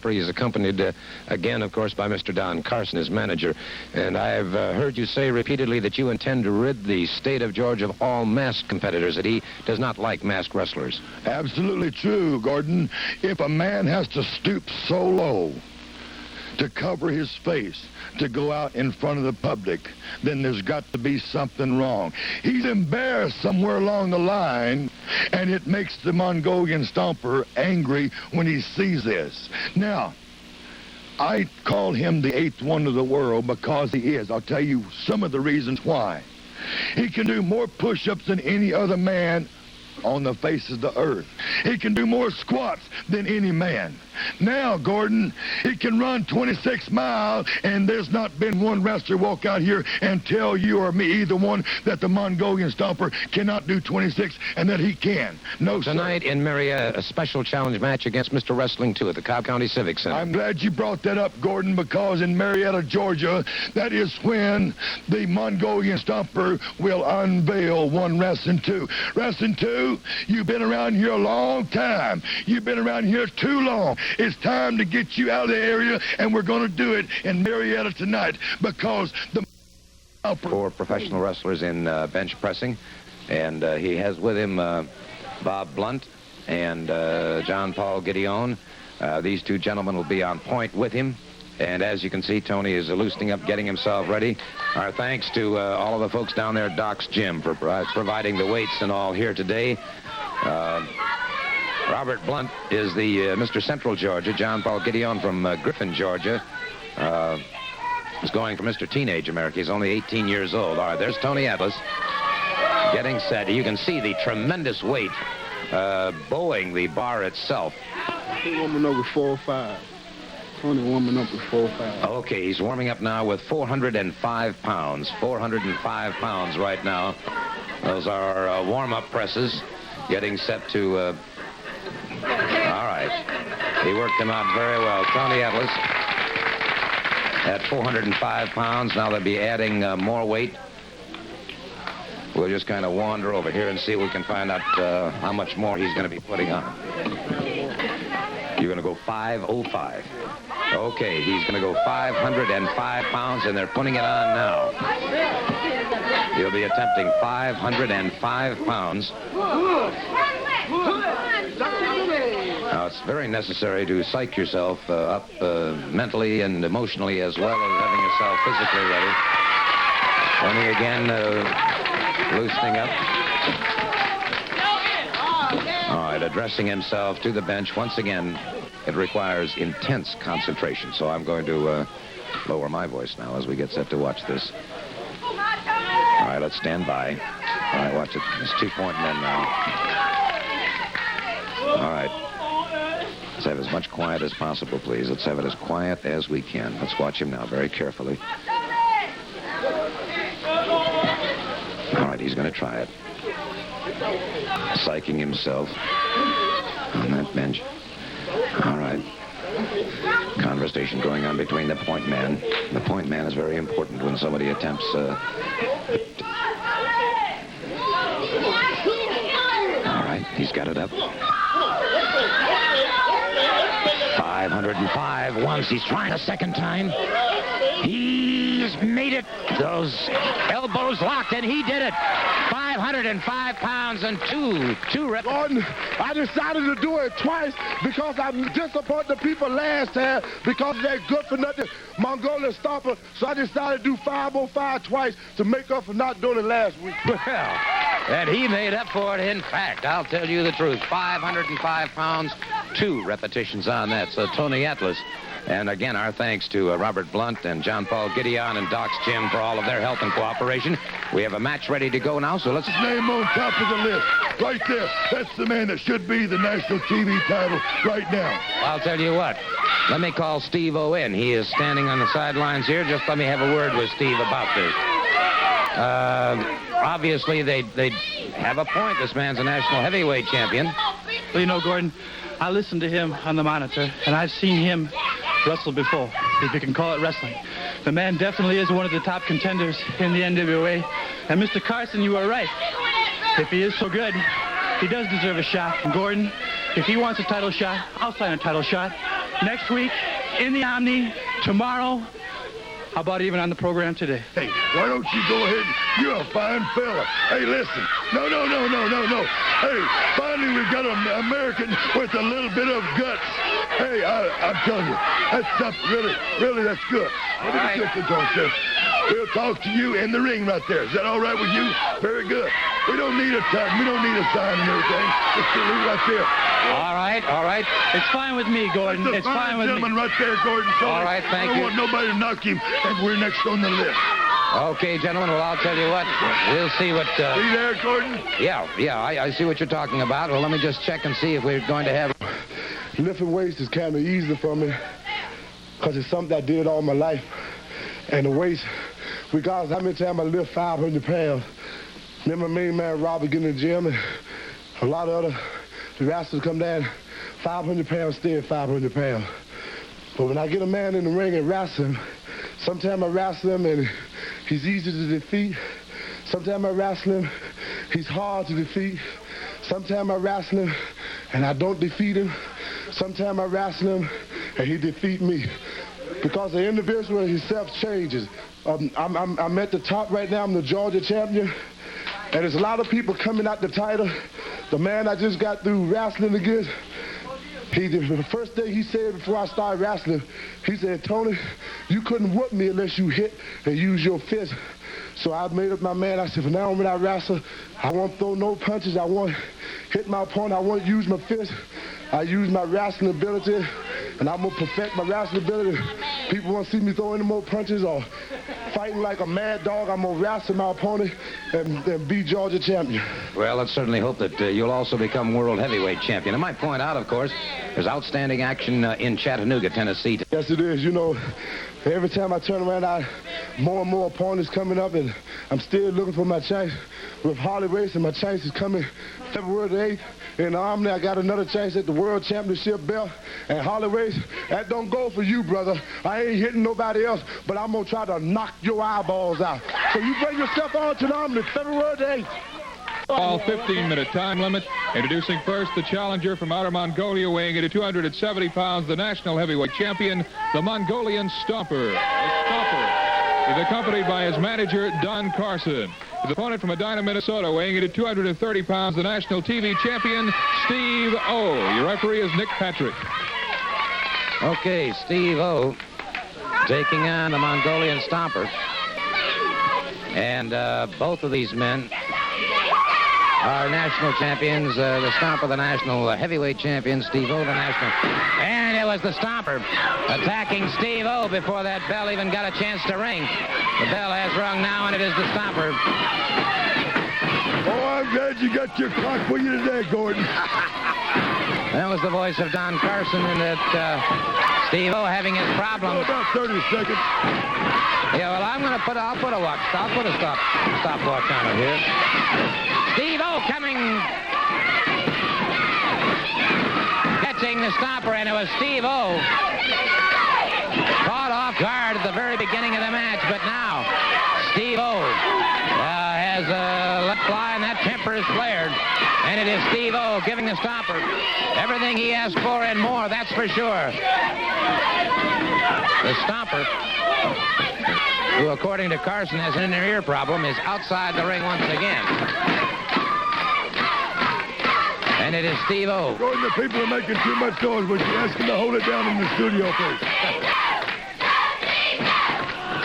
Stomper. He's accompanied, again, of course, by Mr. Don Carson, his manager. And I've heard you say repeatedly that you intend to rid the state of Georgia of all masked competitors, that he does not like masked wrestlers. Absolutely true, Gordon. If a man has to stoop so low to cover his face, to go out in front of the public, then there's got to be something wrong. He's embarrassed somewhere along the line, and it makes the Mongolian Stomper angry when he sees this. Now, I call him the eighth wonder of the world because he is. I'll tell you some of the reasons why. He can do more push-ups than any other man on the face of the earth. He can do more squats than any man. Now, Gordon, he can run 26 miles, and there's not been one wrestler walk out here and tell you or me, either one, that the Mongolian Stomper cannot do 26 and that he can. No, sir. Tonight in Marietta, a special challenge match against Mr. Wrestling 2 at the Cobb County Civic Center. I'm glad you brought that up, Gordon, because in Marietta, Georgia, that is when the Mongolian Stomper will unveil one Wrestling 2. Wrestling 2, you've been around here a long time. You've been around here too long. It's time to get you out of the area, and we're going to do it in Marietta tonight because the... For professional wrestlers in bench pressing, and he has with him Bob Blunt and John Paul Gideon. These two gentlemen will be on point with him, and as you can see, Tony is loosening up, getting himself ready. Our thanks to all of the folks down there at Doc's Gym for providing the weights and all here today. Robert Blunt is the Mr. Central Georgia. John Paul Gideon from Griffin, Georgia, is going for Mr. Teenage America. He's only 18 years old. All right, there's Tony Atlas getting set. You can see the tremendous weight bowing the bar itself. He's warming up with 4 or 5. Tony warming up with 4 or 5. Okay, he's warming up now with 405 pounds. 405 pounds right now. Those are our warm-up presses. Getting set to... all right. He worked him out very well. Tony Atlas at 405 pounds. Now they'll be adding more weight. We'll just kind of wander over here and see if we can find out how much more he's going to be putting on. You're going to go 505. Okay, he's going to go 505 pounds, and they're putting it on now. He'll be attempting 505 pounds. Now, it's very necessary to psych yourself up mentally and emotionally as well as having yourself physically ready. Tony again loosening up. All right, addressing himself to the bench. Once again, it requires intense concentration, so I'm going to lower my voice now as we get set to watch this. All right, let's stand by. All right, watch it. It's 2-point men now. All right. Let's have as much quiet as possible, please. Let's have it as quiet as we can. Let's watch him now very carefully. All right, he's going to try it. Psyching himself on that bench. All right. Conversation going on between the point man. The point man is very important when somebody attempts... All right, he's got it up. 505 once. He's trying a second time. He's made it. Those elbows locked, and he did it. 505 pounds and two reps. Gordon, I decided to do it twice because I disappointed the people last time because they're good for nothing Mongolian Stomper. So I decided to do 505 twice to make up for not doing it last week. Well, and he made up for it. In fact, I'll tell you the truth. 505 pounds, 2 repetitions on that. So Tony Atlas. And again, our thanks to Robert Blunt and John Paul Gideon and Doc's Gym for all of their help and cooperation. We have a match ready to go now, so let's... His name on top of the list, right there. That's the man that should be the national TV title right now. I'll tell you what. Let me call Steve O in. He is standing on the sidelines here. Just let me have a word with Steve about this. Obviously, they have a point. This man's a national heavyweight champion. Well, you know, Gordon, I listened to him on the monitor, and I've seen him wrestle before, if you can call it wrestling. The man definitely is one of the top contenders in the NWA. And Mr. Carson, you are right. If he is so good, he does deserve a shot. And Gordon, if he wants a title shot, I'll sign a title shot. next week in the Omni, tomorrow. How about even on the program today? Hey, why don't you go ahead? You're a fine fella. Hey, listen. No. Hey, finally we've got an American with a little bit of guts. Hey, I'm telling you, that's something really, that's good. We'll talk to you in the ring right there. Is that all right with you? Very good. We don't need a time. We don't need a sign and everything. Just leave right there. All right. It's fine with me, Gordon. That's It's fine with me. gentleman right there, Gordon. All right, thank you. I don't want nobody to knock him, and we're next on the list. Okay, gentlemen, well, I'll tell you what. We'll see what... See there, Gordon? Yeah, I see what you're talking about. Well, let me just check and see if we're going to have... Lifting weights is kind of easy for me because it's something I did all my life. And the weights, regardless of how many times I lift 500 pounds, remember my main man Robert getting in the gym and a lot of other the wrestlers come down, 500 pounds, still 500 pounds. But when I get a man in the ring and wrestle him, sometimes I wrestle him and he's easy to defeat. Sometimes I wrestle him, he's hard to defeat. Sometimes I wrestle him and I don't defeat him. Sometimes I wrestle him and he defeat me. Because the individual himself changes. I'm at the top right now. I'm the Georgia champion. And there's a lot of people coming out the title. The man I just got through wrestling against, the first day he said before I started wrestling, he said, Tony, you couldn't whoop me unless you hit and use your fist. So I made up my mind. I said, from now on when I wrestle, I won't throw no punches. I won't hit my opponent. I won't use my fist. I use my wrestling ability, and I'm going to perfect my wrestling ability. People want to see me throw any more punches or fighting like a mad dog. I'm going to wrestle my opponent and be Georgia champion. Well, let's certainly hope that you'll also become world heavyweight champion. I might point out, of course, there's outstanding action in Chattanooga, Tennessee. Yes, it is. You know, every time I turn around, more and more opponents coming up, and I'm still looking for my chance. With Harley Race, and my chance is coming February the 8th. In the Omni, I got another chance at the World Championship belt. And Harley Race, that don't go for you, brother. I ain't hitting nobody else, but I'm going to try to knock your eyeballs out. So you bring yourself on to the Omni February the 8th. All 15-minute time limit. Introducing first the challenger from Outer Mongolia, weighing in at 270 pounds, the national heavyweight champion, the Mongolian Stomper. The Stomper is accompanied by his manager, Don Carson. His opponent from Edina, Minnesota, weighing in at 230 pounds, the national TV champion, Steve O. Your referee is Nick Patrick. Okay, Steve O taking on the Mongolian Stomper. And both of these men are national champions. The Stomper, the national heavyweight champion, Steve O, the national. And it was the Stomper attacking Steve O before that bell even got a chance to ring. The bell has rung now, and it is the Stomper. Oh, I'm glad you got your clock with you today, Gordon. That was the voice of Don Carson, and that Steve O having his problems. About 30 seconds. Yeah, well, I'll put a stopwatch on it here. Steve O coming, catching the Stomper, and it was Steve O caught off guard at the very beginning of the match, but now Steve O has let fly, and that temper is flared, and it is Steve O giving the Stomper everything he asked for and more, that's for sure. The Stomper, who according to Carson has an inner ear problem, is outside the ring once again. And it is Steve O. Gordon, the people are making too much noise. Would you ask them to hold it down in the studio, please?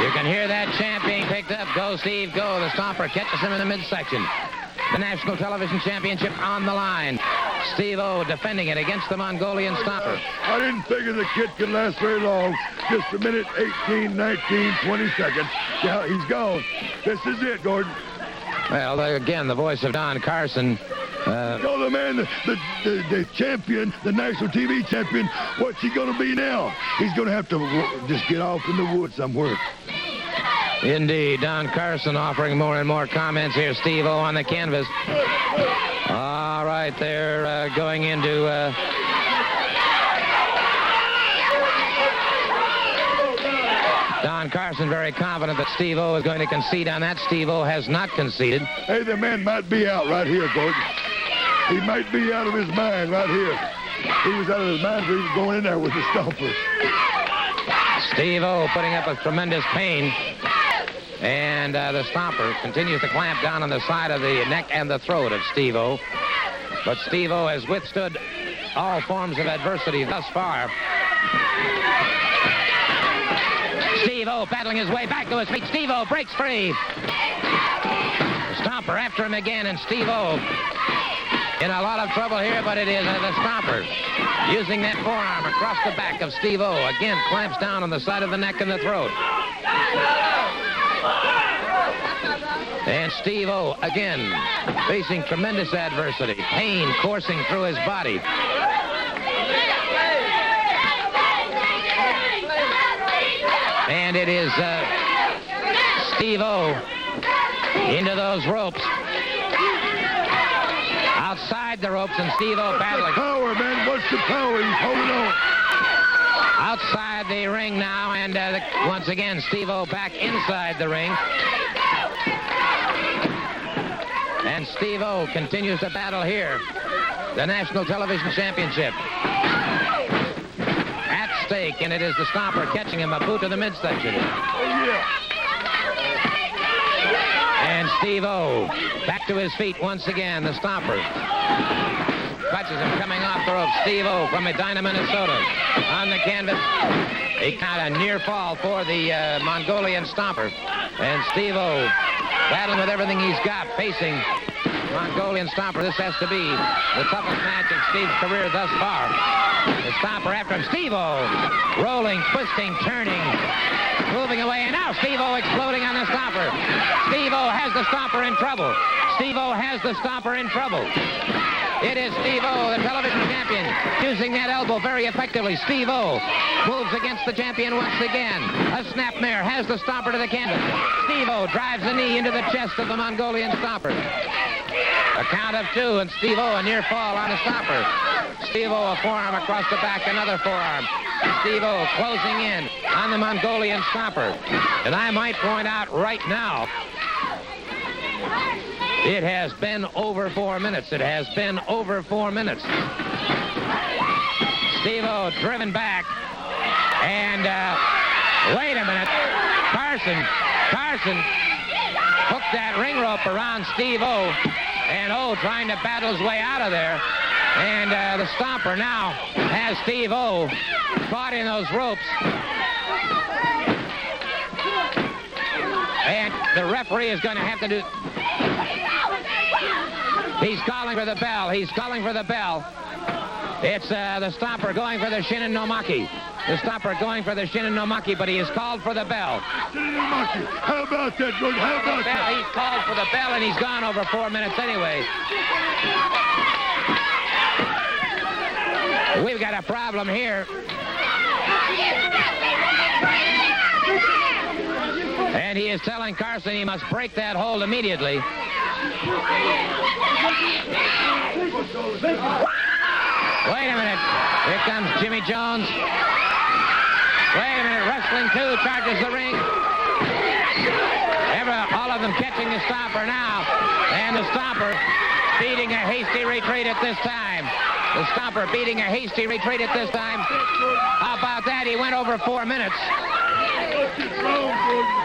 You can hear that chant being picked up. Go, Steve, go. The Stomper catches him in the midsection. The National Television Championship on the line. Steve O defending it against the Mongolian Stomper. I didn't figure the kid could last very long. Just a minute, 18, 19, 20 seconds. Yeah, he's gone. This is it, Gordon. Well, again, the voice of Don Carson. Tell the man, the champion, the national TV champion, what's he going to be now? He's going to have to just get off in the woods somewhere. Indeed, Don Carson offering more and more comments here. Steve O on the canvas. All right, they're going into... Don Carson very confident that Steve O is going to concede on that. Steve O has not conceded. Hey, the man might be out right here, Gordon. He might be out of his mind right here. He was out of his mind, he was going in there with the Stomper. Steve-O putting up with tremendous pain. And the Stomper continues to clamp down on the side of the neck and the throat of Steve-O. But Steve-O has withstood all forms of adversity thus far. Steve-O battling his way back to his feet. Steve-O breaks free. The Stomper after him again, and Steve-O in a lot of trouble here, but it is the Stomper using that forearm across the back of Steve-O. Again, clamps down on the side of the neck and the throat. And Steve-O, again, facing tremendous adversity. Pain coursing through his body. And it is Steve-O into those ropes. Outside the ropes, and Steve-O battling. What's the power, man? What's the power? He's holding on. Outside the ring now, and once again, Steve-O back inside the ring. And Steve-O continues to battle here. The National Television Championship at stake, and it is the Stomper catching him a boot to the midsection. And Steve-O back to his feet once again. The Stomper clutches him coming off the rope. Steve-O from Medina, Minnesota on the canvas. He got a near fall for the Mongolian Stomper. And Steve-O battling with everything he's got, facing Mongolian Stomper. This has to be the toughest match of Steve's career thus far. The Stomper after him. Steve-O rolling, twisting, turning, moving away. And now Steve-O exploding on the Stomper. Steve-O has the Stomper in trouble. Steve-O has the Stomper in trouble. It is Steve-O, the television champion, using that elbow very effectively. Steve-O moves against the champion once again. A snapmare has the Stomper to the canvas. Steve-O drives a knee into the chest of the Mongolian Stomper. A count of two, and Steve-O a near fall on a Stomper. Steve-O a forearm across the back, another forearm. Steve-O closing in on the Mongolian Stomper. And I might point out right now, it has been over 4 minutes. It has been over 4 minutes. Steve-O driven back. And wait a minute. Carson hooked that ring rope around Steve-O. And trying to battle his way out of there. And the Stomper now has Steve-O caught in those ropes. And the referee is going to have to do... He's calling for the bell. He's calling for the bell. It's the Stomper going for the Shinin no Maki. The Stomper going for the Shinin no Maki, but he has called for the bell. Shinin no Maki. How about that, George? How about that? He's called for the bell, and he's gone over 4 minutes anyway. We've got a problem here. And he is telling Carson he must break that hold immediately. Wait a minute. Here comes Jimmy Jones. Wait a minute. Wrestling 2 charges the ring. All of them catching the Stomper now. And the Stomper beating a hasty retreat at this time. The Stomper beating a hasty retreat at this time. How about that? He went over 4 minutes.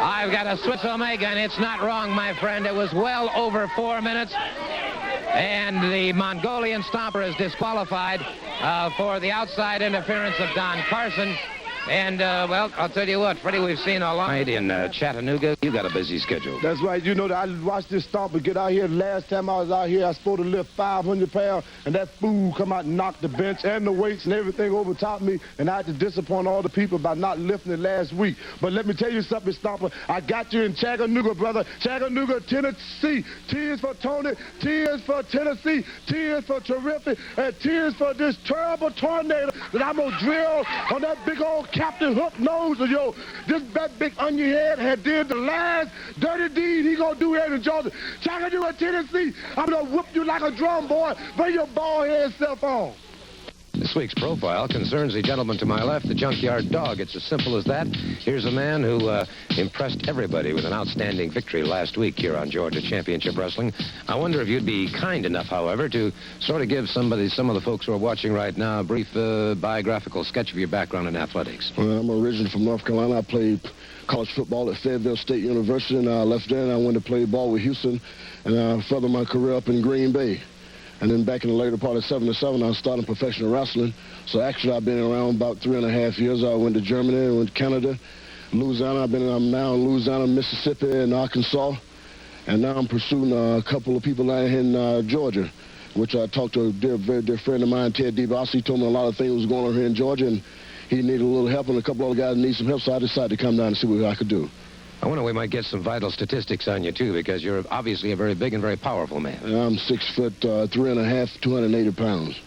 I've got a Swiss Omega, and it's not wrong, my friend. It was well over 4 minutes. And the Mongolian Stomper is disqualified for the outside interference of Don Carson. And, well, I'll tell you what, Freddie, we've seen a lot in Chattanooga. You got a busy schedule. That's right. You know, I watched this Stomper get out here. Last time I was out here, I was supposed to lift 500 pounds, and that fool come out and knock the bench and the weights and everything over top of me, and I had to disappoint all the people by not lifting it last week. But let me tell you something, Stomper. I got you in Chattanooga, brother. Chattanooga, Tennessee. Tears for Tony. Tears for Tennessee. Tears for Terrific. And tears for this terrible tornado that I'm going to drill on that big old Captain Hook nose of yours. That big onion head had did the last dirty deed he gonna do here in Georgia. Chattanooga, Tennessee. I'm gonna whoop you like a drum, boy. Bring your bald head self on. This week's profile concerns the gentleman to my left, the Junkyard Dog. It's as simple as that. Here's a man who impressed everybody with an outstanding victory last week here on Georgia Championship Wrestling. I wonder if you'd be kind enough, however, to sort of give some of the folks who are watching right now a brief biographical sketch of your background in athletics. Well, I'm originally from North Carolina. I played college football at Fayetteville State University, and I left there and I went to play ball with Houston, and I furthered my career up in Green Bay. And then back in the later part of '77, I started professional wrestling. So actually, I've been around about 3.5 years. I went to Germany, I went to Canada, Louisiana. I'm now in Louisiana, Mississippi, and Arkansas. And now I'm pursuing a couple of people out here in Georgia, which I talked to a very dear friend of mine, Ted DeBossi. He told me a lot of things was going on here in Georgia, and he needed a little help, and a couple other guys need some help, so I decided to come down and see what I could do. I wonder we might get some vital statistics on you, too, because you're obviously a very big and very powerful man. I'm 6'3.5", 280 pounds.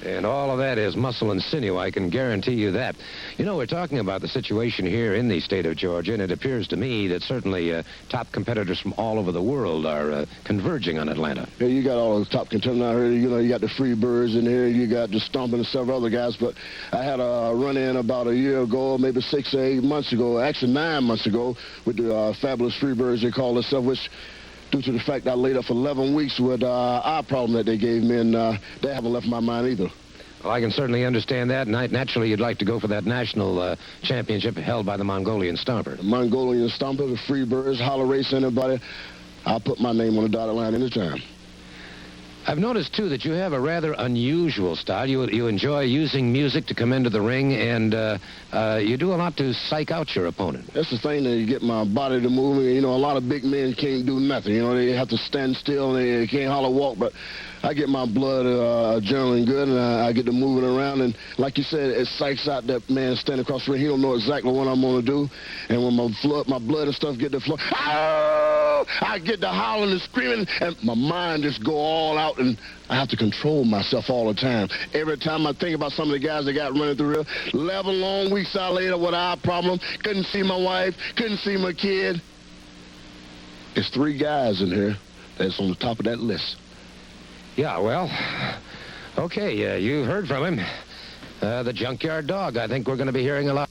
And all of that is muscle and sinew, I can guarantee you that. You know, we're talking about the situation here in the state of Georgia, and it appears to me that certainly top competitors from all over the world are converging on Atlanta. Yeah, you got all the top contenders out here. You know, you got the Freebirds in here. You got the Stomper and several other guys. But I had a run-in about a year ago, maybe 6 or 8 months ago, actually 9 months ago, with the fabulous Freebirds, they call themselves, which due to the fact that I laid up for 11 weeks with eye problem that they gave me, and they haven't left my mind either. Well, I can certainly understand that. Naturally, you'd like to go for that national championship held by the Mongolian Stomper. The Mongolian Stomper, the Freebirds, holler race, anybody, I'll put my name on the dotted line anytime. I've noticed, too, that you have a rather unusual style. You enjoy using music to come into the ring, and you do a lot to psych out your opponent. That's the thing, that you get my body to move. You know, a lot of big men can't do nothing. You know, they have to stand still, and they can't hardly walk, but I get my blood adrenaline good, and I get to moving around, and like you said, it psychs out that man standing across the ring. He don't know exactly what I'm going to do, and when my blood and stuff get to flow, I get to howling and screaming, and my mind just go all out, and I have to control myself all the time. Every time I think about some of the guys that got running through here, 11 long weeks I laid up with eye problem, couldn't see my wife, couldn't see my kid. There's 3 guys in here that's on the top of that list. Yeah, well, okay, you've heard from him. The Junkyard Dog. I think we're going to be hearing a lot.